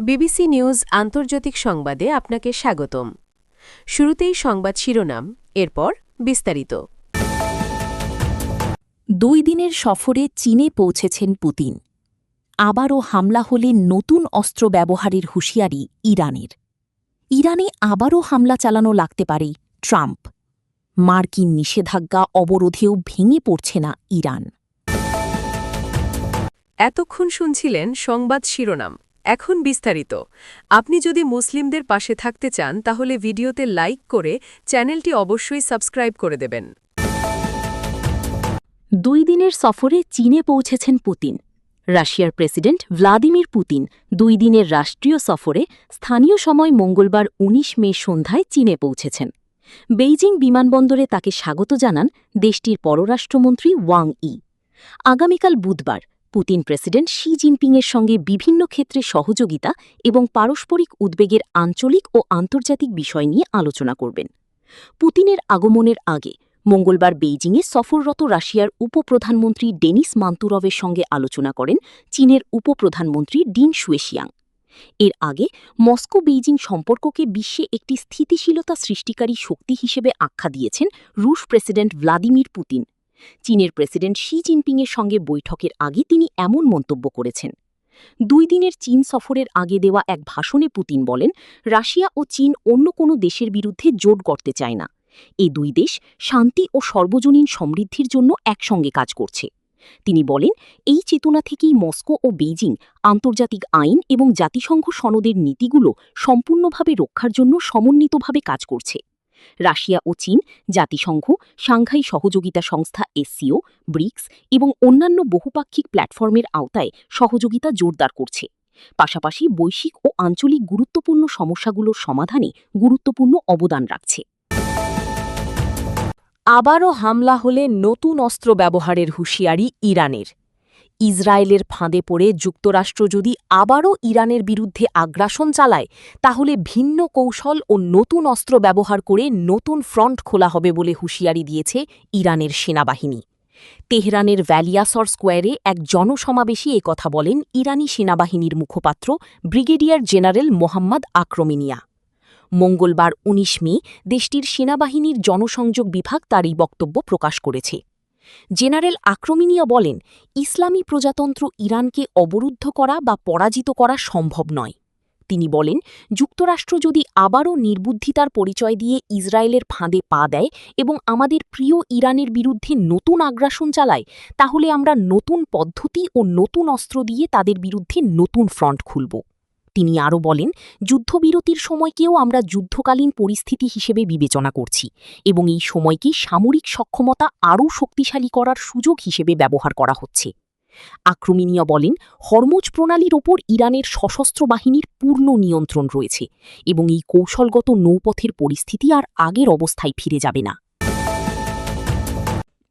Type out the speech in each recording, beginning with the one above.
BBC news আন্তর্জাতিক সংবাদে আপনাকে স্বাগতম। শুরুতেই সংবাদ শিরোনাম, এরপর বিস্তারিত। 2 দিনের সফরে চীনে পৌঁছেছেন পুতিন। আবারও হামলা হলে নতুন অস্ত্র ব্যবহারের হুঁশিয়ারি ইরানের। ইরানে আবারও হামলা চালানো লাগতে পারে ট্রাম্প। মার্কিন নিষেধাজ্ঞা অবরোধেও ভেঙে পড়ছে না ইরান। এতক্ষণ শুনছিলেন সংবাদ শিরোনাম, এখন বিস্তারিত। আপনি যদি মুসলিমদের পাশে থাকতে চান তাহলে ভিডিওতে লাইক করে চ্যানেলটি অবশ্যই সাবস্ক্রাইব করে দেবেন। 2 দিনের সফরে চীনে পৌঁছেছেন পুতিন। রাশিয়ার প্রেসিডেন্ট ভ্লাদিমির পুতিন 2 দিনের রাষ্ট্রীয় সফরে স্থানীয় সময় মঙ্গলবার 19 মে সন্ধ্যায় চীনে পৌঁছেছেন। বেইজিং বিমানবন্দরে তাকে স্বাগত জানান দেশটির পররাষ্ট্রমন্ত্রী ওয়াং ই। আগামীকাল বুধবার পুতিন প্রেসিডেন্ট শি জিনপিংয়ের সঙ্গে বিভিন্ন ক্ষেত্রে সহযোগিতা এবং পারস্পরিক উদ্বেগের আঞ্চলিক ও আন্তর্জাতিক বিষয় নিয়ে আলোচনা করবেন। পুতিনের আগমনের আগে মঙ্গলবার বেইজিংয়ে সফররত রাশিয়ার উপপ্রধানমন্ত্রী ডেনিস মান্তুরভের সঙ্গে আলোচনা করেন চীনের উপপ্রধানমন্ত্রী ডিন শুয়েশিয়াং। এর আগে মস্কো বেইজিং সম্পর্ককে বিশ্বে একটি স্থিতিশীলতা সৃষ্টিকারী শক্তি হিসেবে আখ্যা দিয়েছেন রুশ প্রেসিডেন্ট ভ্লাদিমির পুতিন। চীনের প্রেসিডেন্ট শি জিনপিংয়ের সঙ্গে বৈঠকের আগে তিনি এমন মন্তব্য করেছেন। 2 দিনের চীন সফরের আগে দেওয়া এক ভাষণে পুতিন বলেন, রাশিয়া ও চীন অন্য কোনো দেশের বিরুদ্ধে জোট গড়তে চায় না। এই 2 দেশ শান্তি ও সর্বজনীন সমৃদ্ধির জন্য একসঙ্গে কাজ করছে। তিনি বলেন, এই চেতনা থেকেই মস্কো ও বেইজিং আন্তর্জাতিক আইন এবং জাতিসংঘ সনদের নীতিগুলো সম্পূর্ণভাবে রক্ষার জন্য সমন্বিতভাবে কাজ করছে। রাশিয়া ও চীন জাতিসংঘ, সাংঘাই সহযোগিতা সংস্থা এসসিও, ব্রিক্স এবং অন্যান্য বহুপাক্ষিক প্ল্যাটফর্মের আওতায় সহযোগিতা জোরদার করছে। পাশাপাশি বৈশ্বিক ও আঞ্চলিক গুরুত্বপূর্ণ সমস্যাগুলোর সমাধানে গুরুত্বপূর্ণ অবদান রাখছে। আবারও হামলা হলে নতুন অস্ত্র ব্যবহারের হুঁশিয়ারি ইরানের। ইসরায়েলের ফাঁদে পড়ে যুক্তরাষ্ট্র যদি আবারও ইরানের বিরুদ্ধে আগ্রাসন চালায় তাহলে ভিন্ন কৌশল ও নতুন অস্ত্র ব্যবহার করে নতুন ফ্রন্ট খোলা হবে বলে হুঁশিয়ারি দিয়েছে ইরানের সেনাবাহিনী। তেহরানের ভ্যালিয়াসর স্কোয়ারে এক জনসমাবেশে একথা বলেন ইরানি সেনাবাহিনীর মুখপাত্র ব্রিগেডিয়ার জেনারেল মোহাম্মদ আক্রমিনিয়া। মঙ্গলবার 19 মে দেশটির সেনাবাহিনীর জনসংযোগ বিভাগ তার এই বক্তব্য প্রকাশ করেছে। জেনারেল আক্রমিনিয়া বলেন, ইসলামী প্রজাতন্ত্র ইরানকে অবরুদ্ধ করা বা পরাজিত করা সম্ভব নয়। তিনি বলেন, যুক্তরাষ্ট্র যদি আবারও নির্বুদ্ধিতার পরিচয় দিয়ে ইসরায়েলের ফাঁদে পা দেয় এবং আমাদের প্রিয় ইরানের বিরুদ্ধে নতুন আগ্রাসন চালায় তাহলে আমরা নতুন পদ্ধতি ও নতুন অস্ত্র দিয়ে তাদের বিরুদ্ধে নতুন ফ্রন্ট খুলব। তিনি আরও বলেন, যুদ্ধবিরতির সময়কেও আমরা যুদ্ধকালীন পরিস্থিতি হিসেবে বিবেচনা করছি এবং এই সময়কে সামরিক সক্ষমতা আরও শক্তিশালী করার সুযোগ হিসেবে ব্যবহার করা হচ্ছে। আক্রমিনিয়া বলেন, হরমুজ প্রণালীর ওপর ইরানের সশস্ত্র বাহিনীর পূর্ণ নিয়ন্ত্রণ রয়েছে এবং এই কৌশলগত নৌপথের পরিস্থিতি আর আগের অবস্থায় ফিরে যাবে না।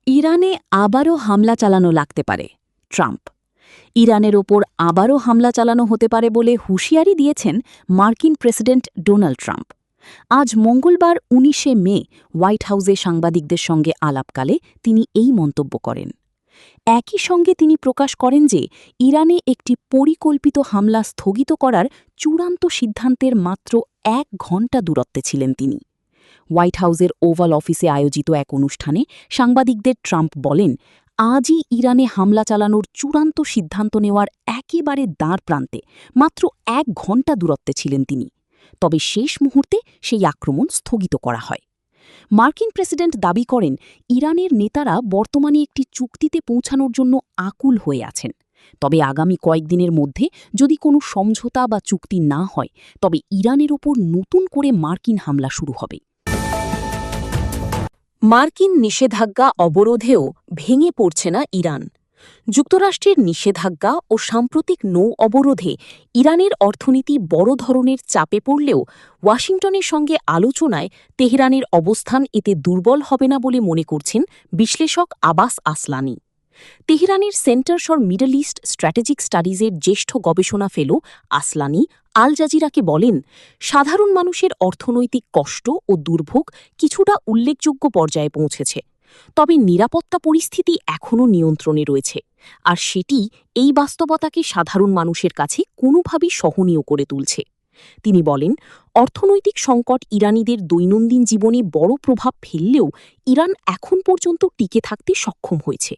ইরানে আবারও হামলা চালানো লাগতে পারে ট্রাম্প। ইরানের ওপর আবারও হামলা চালানো হতে পারে বলে হুঁশিয়ারি দিয়েছেন মার্কিন প্রেসিডেন্ট ডোনাল্ড ট্রাম্প। আজ মঙ্গলবার 19 মে হোয়াইট হাউসে সাংবাদিকদের সঙ্গে আলাপকালে তিনি এই মন্তব্য করেন। একই সঙ্গে তিনি প্রকাশ করেন যে ইরানে একটি পরিকল্পিত হামলা স্থগিত করার চূড়ান্ত সিদ্ধান্তের মাত্র 1 ঘণ্টা দূরত্বে ছিলেন তিনি। হোয়াইট হাউসের ওভাল অফিসে আয়োজিত এক অনুষ্ঠানে সাংবাদিকদের ট্রাম্প বলেন, আজই ইরানে হামলা চালানোর চূড়ান্ত সিদ্ধান্ত নেওয়ার একেবারে দ্বার প্রান্তে মাত্র 1 ঘণ্টা দূরত্বে ছিলেন তিনি। তবে শেষ মুহূর্তে সেই আক্রমণ স্থগিত করা হয়। মার্কিন প্রেসিডেন্ট দাবি করেন, ইরানের নেতারা বর্তমানে একটি চুক্তিতে পৌঁছানোর জন্য আকুল হয়ে আছেন। তবে আগামী কয়েকদিনের মধ্যে যদি কোনো সমঝোতা বা চুক্তি না হয় তবে ইরানের ওপর নতুন করে মার্কিন হামলা শুরু হবে। মার্কিন নিষেধাজ্ঞা অবরোধেও ভেঙে পড়ছে না ইরান। যুক্তরাষ্ট্রের নিষেধাজ্ঞা ও সাম্প্রতিক নৌ অবরোধে ইরানের অর্থনীতি বড় ধরনের চাপে পড়লেও ওয়াশিংটনের সঙ্গে আলোচনায় তেহরানের অবস্থান এতে দুর্বল হবে না বলে মনে করছেন বিশ্লেষক আবাস আসলানি। তেহরানের center for Middle East strategic স্টাডিজের জ্যেষ্ঠ গবেষণা ফেলো আসলানি আল জাজিরাকে বলেন, সাধারণ মানুষের অর্থনৈতিক কষ্ট ও দুর্ভোগ কিছুটা উল্লেখযোগ্য পর্যায়ে পৌঁছেছে। তবে নিরাপত্তা পরিস্থিতি এখনও নিয়ন্ত্রণে রয়েছে, আর সেটি এই বাস্তবতাকে সাধারণ মানুষের কাছে কোনোভাবেই সহনীয় করে তুলছে। তিনি বলেন, অর্থনৈতিক সংকট ইরানিদের দৈনন্দিন জীবনে বড় প্রভাব ফেললেও ইরান এখন পর্যন্ত টিকে থাকতে সক্ষম হয়েছে।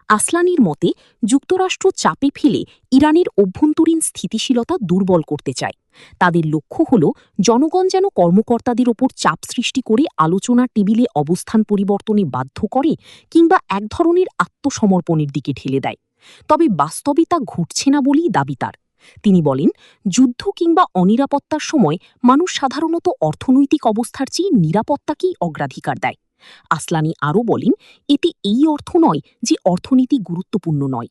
আসলানির মতে, যুক্তরাষ্ট্র চাপে ফেলে ইরানের অভ্যন্তরীণ স্থিতিশীলতা দুর্বল করতে চায়। তাদের লক্ষ্য হল জনগণ যেন কর্মকর্তাদের ওপর চাপ সৃষ্টি করে আলোচনার টেবিলে অবস্থান পরিবর্তনে বাধ্য করে কিংবা এক ধরনের আত্মসমর্পণের দিকে ঠেলে দেয়। তবে বাস্তবে তা ঘটছে না বলেই দাবি তার। তিনি বলেন, যুদ্ধ কিংবা অনিরাপত্তার সময় মানুষ সাধারণত অর্থনৈতিক অবস্থার চেয়ে নিরাপত্তাকেই অগ্রাধিকার দেয়। আসলানি আরও বলেন, এতে এই অর্থ নয় যে অর্থনীতি গুরুত্বপূর্ণ নয়,